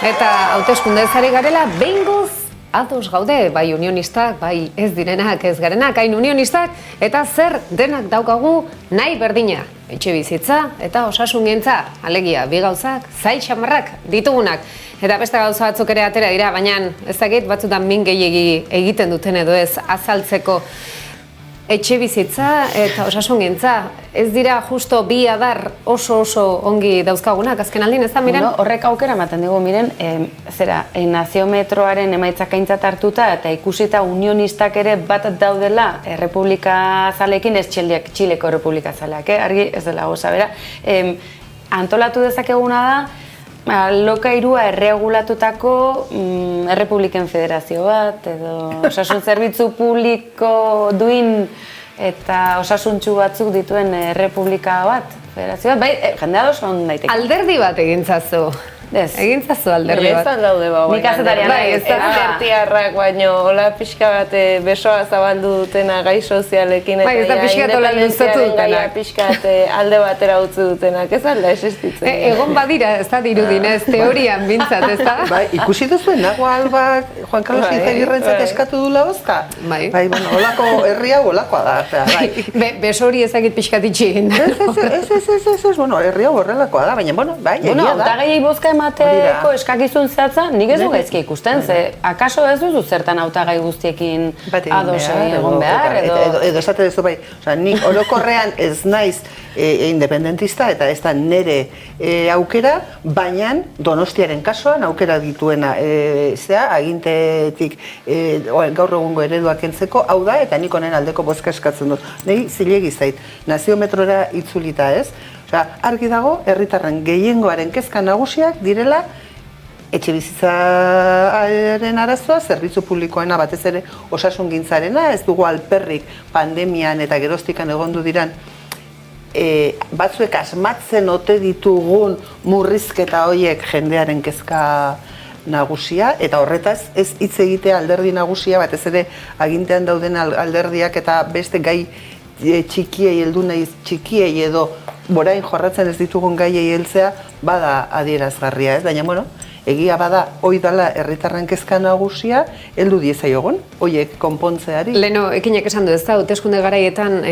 Eta hauteskundez ari garela, behingoz ados gaude, bai unionistak, bai ez direnak, ez garenak, hain unionistak, eta zer denak daukagu nahi berdina. Etxe bizitza eta osasungintza, alegia, bi gauzak, zail xamarrak ditugunak. Eta beste gauza batzuk ere atera dira, baina ez dakit batzutan min gehiegi egiten duten edo ez azaltzeko. Etxe bizitza eta osasungintza, ez dira justo bi adar oso ongi dauzkagunak, azken aldin, ez da, Miren? Horrek aukera ematen dugu, Miren, naziometroaren emaitzak aintzat hartuta eta ikusita unionistak ere bat daudela Republika Zaleekin, ez Txileko Republika Zaleak, argi ez dela goza, bera. Antolatu dezakeguna da, alokairua erregulatutako Errepubliken Federazio bat, edo osasun zerbitzu publiko duin eta osasuntsu batzuk dituen Errepublika bat, Federazio bat, bai, jendea doso hon daiteke. Alderdi bat egintzazu. Ez. Egintzazu alderdi bat. Ez daude Nik azetaria nahi, ez da. Ezkertiarrak, baino, hola pixka bat besoa zabaldu dutena gai sozialekin eta ez da pixka bat hola luzatu dutenak. Pixka bat alde batera utzi dutenak, ez alda existitzen. Egon badira, ez da dirudinez, teorian bintzat, ez da? Bai, ikusi duzuen, nago albak Juan Carlos Izagirrentzat eskatu dula bozka? Bai. Bai, bueno, holako herria holakoa da, bai. Beso hori ezagit pixkat itxin. Ez, bueno, herria horrelakoa da, baina, bueno, bai, egia da. Hautagaiei bozka emateko eskakizun zehatza, nik ez du gaizki ikusten, ze akaso ez duzu zertan hautagai guztiekin ados egon behar, edo esate duzu bai, nik orokorrean ez naiz independentista eta ez da nere aukera, baina Donostiaren kasuan aukera dituena agintetik gaur egungo ereduak kentzeko, hau da, eta nik honen aldeko bozka eskatzen dut. Nei zilegi zait, naziometrora itzulita ez, argi dago, herritarren gehiengoaren kezka nagusiak direla etxe bizitzaren arazoa, zerbitzu publikoena, batez ere osasungintzarena, ez dugu alperrik pandemian eta geroztikan egondu diran batzuek asmatzen ote ditugun murrizketa horiek jendearen kezka nagusia, eta horretaz ez hitz egitea alderdi nagusia, batez ere agintean dauden alderdiak eta beste gai txikiei heldu nahi txikiei edo borain jorratzen ez ditugun gaiei heltzea bada adierazgarria, ez? Baina, bueno, egia bada hoi dala herritarren kezka nagusia, heldu diezaiogun, hoiek konpontzeari. Leno, ekinek esan du, ez da, hauteskunde garaietan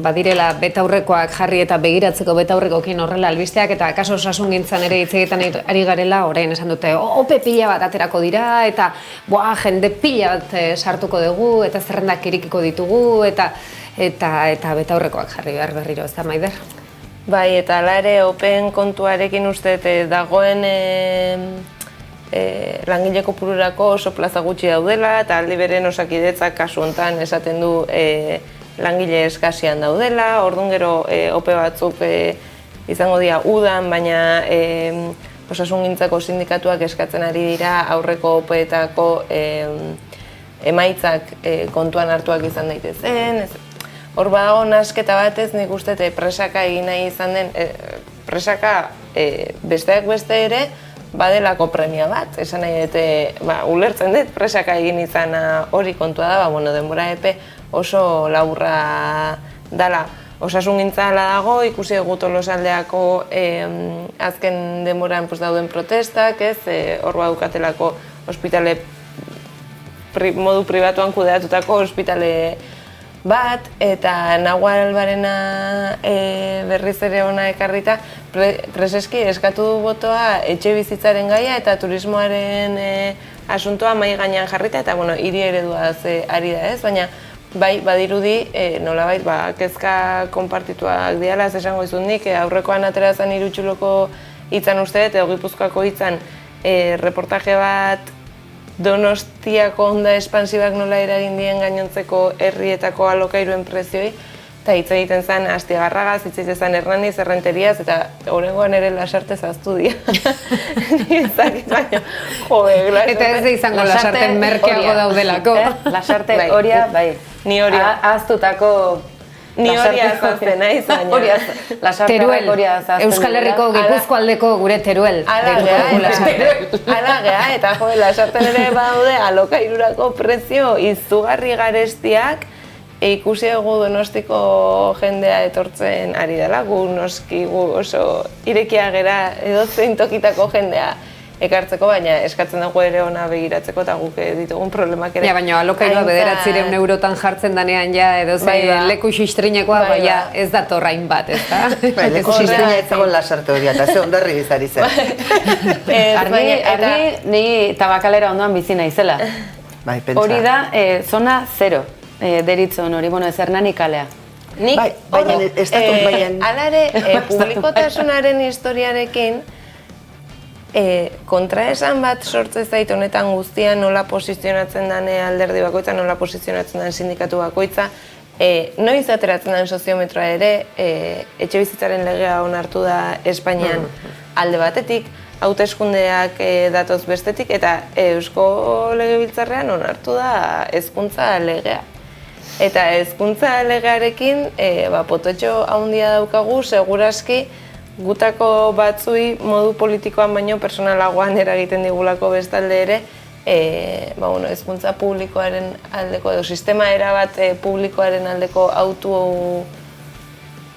badirela betaurrekoak jarri eta begiratzeko betaurrekoekin horrela albisteak, eta kaso osasungintzan ere hitz egiten ari garela, orain esan dute, ope pila bat aterako dira, eta jende pila bat sartuko dugu, eta zerrendak irikiko ditugu, eta betaurrekoak jarri behar berriro, ez da, Maider? Bai, eta ala ere, open kontuarekin uste dagoen langile kopururako oso plaza gutxi daudela, eta aldi beren Osakidetzak kasu honetan esaten du langile eskasian daudela, orduan gero ope batzuk izango dira udan, baina osasungintzako sindikatuak eskatzen ari dira aurreko opeetako emaitzak kontuan hartuak izan daitezen. Hor badago nasketa batez, nik uste presaka egin nahi izan den, presaka besteak beste ere badelako premia bat. Esan nahi dute, ulertzen dut presaka egin izan hori kontua da, denbora epe oso laburra dala. Osasungintza ala dago, ikusi dugu Tolosaldeako azken denboran dauden protestak, hor badukatelako ospitale modu pribatuan kudeatutako ospitale bat, eta Nahual Albarena berriz ere ona ekarrita, preseski eskatu du botoa etxe bizitzaren gaia eta turismoaren asuntoa mahai gainean jarrita, eta hiri eredua ari da ez, baina bai, badirudi, nolabait, kezka konpartituak diala, ez esango izun nik, aurrekoan aterazan Irutxuloko hitzan uste, eta Gipuzkoako hitzan reportaje bat Donostiako onda espansibak nola eragin dien gainontzeko herrietako alokairuen prezioi, eta hitz egiten zen Astiagarragaz, hitz egiten zen Hernaniz, Errenteriaz, eta horrengoan ere Lasarte zaztu dira. Eta ez izango Lasarte merkeago daudelako. Lasarte horia, bai. Ni horia. Ahaztutako... Ni hori azazten, nahi zaina. Teruel, Euskal Herriko Gipuzkoaldeko gure Teruel. Ala gea, eta Lasarten ere badaude alokairurako prezio izugarri garestiak, ikusi dugu Donostiko jendea etortzen ari dela, gu noski gu oso irekia gera edozein tokitako jendea ekartzeko, baina eskatzen dugu ere ona begiratzeko eta guk ditugun problemak ere. Ja, baina alokairua 900 eurotan jartzen danean ja, edo leku xistrinekoa, baina ez da torrain bat, ez da? Leku xistrina ez zegoen lasarte hori, eta ze ondarri bizari zen. Argi, ni tabakalera ondoan bizi naizela. Hori da, zona 0, deritzon hori, ez Hernani kalea. Nik, alare, publikotasunaren historiarekin, kontraesan bat sortzen zait honetan guztian nola posizionatzen den alderdi bakoitza, nola posizionatzen den sindikatu bakoitza, noiz ateratzen den soziometroa ere, etxebizitzaren legea onartu da Espainian alde batetik, hauteskundeak datoz bestetik, eta Eusko Legebiltzarrean onartu da hezkuntza legea. Eta hezkuntza legearekin pototxo handia daukagu, seguraski gutako batzui modu politikoan baino personalagoan eragiten digulako bestalde ere, hezkuntza publikoaren aldeko edo sistema erabat publikoaren aldeko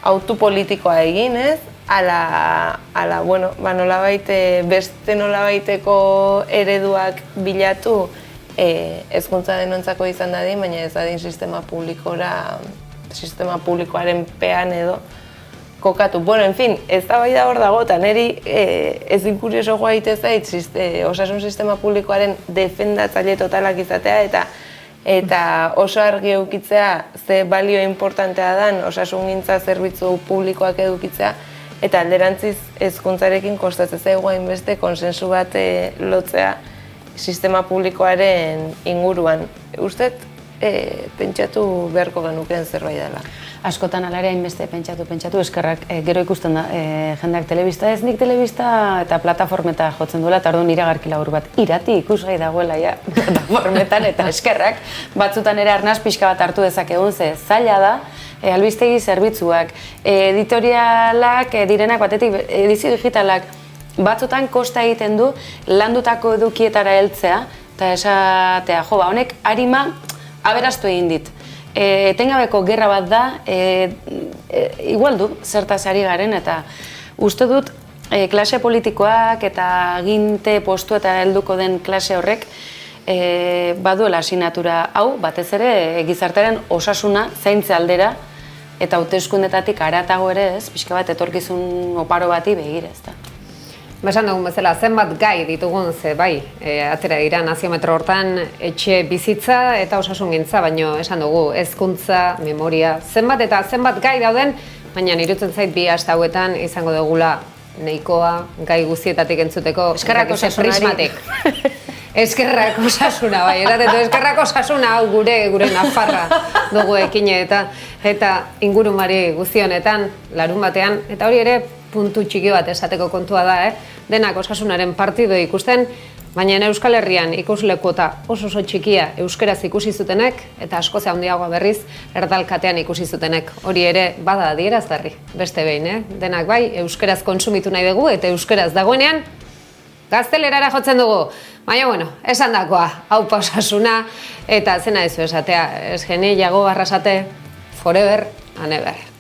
autu politikoa egin, ez? Nolabait beste nolabaiteko ereduak bilatu hezkuntza denontzako izan dadin, baina ez dadin sistema publikoaren pean edo kokatu. Bueno, en fin, ez da bai da hor dago, eta niri ez inkurioso joa egite zait osasun sistema publikoaren defendatzaile totalak izatea eta oso argi eukitzea ze balio importantea dan osasungintza zerbitzu publikoak edukitzea, eta alderantziz hezkuntzarekin kostatzen zaigu hainbeste konsensu bat lotzea sistema publikoaren inguruan. Usted pentsatu beharko genukeen zerbait dela. Askotan alare hainbeste pentsatu, eskerrak gero ikusten da jendeak telebista ez, nik telebista eta plataformeta jotzen duela, eta orduan iragarki labur bat irati ikusgai dagoela ja plataformetan, eta eskerrak batzutan ere arnaz pixka bat hartu dezakegun, ze zaila da, albistegi zerbitzuak, editorialak direnak batetik, edizio digitalak, batzutan kosta egiten du landutako edukietara heltzea, eta esatea, honek arima aberastu egin dit. Etengabeko gerra bat da, igual du, zertaz ari garen, eta uste dut klase politikoak eta aginte postu eta helduko den klase horrek baduela asignatura hau, batez ere gizartearen osasuna zaintze aldera, eta hauteskundetatik haratago ere ez, pixka bat etorkizun oparo bati begira, ez da. Esan dugun bezala, zenbat gai ditugun, ze bai, atera dira naziometro hortan etxe bizitza eta osasungintza, baino esan dugu, hezkuntza, memoria, zenbat eta zenbat gai dauden, baina nirutzen zait bi aste hauetan izango dugula nahikoa gai guztietatik entzuteko eskerrak osasunari. Eskerrak osasuna, bai, eskerrak osasuna hau gure nafarra dugu ekine eta ingurumari guztionetan, larun batean, eta hori ere puntu txiki bat esateko kontua da, denak osasunaren partido ikusten, baina Euskal Herrian ikuslekuota oso txikia euskeraz ikusi zutenek, eta askoz handiagoa berriz erdalkatean ikusi zutenek. Hori ere bada adierazgarri, beste behin, denak bai, euskeraz kontsumitu nahi dugu, eta euskeraz dagoenean gaztelerara jotzen dugu. Baina, esan dakoa, hau osasuna, eta zena ezu esatea, ez geni, jago barrasate, forever and ever.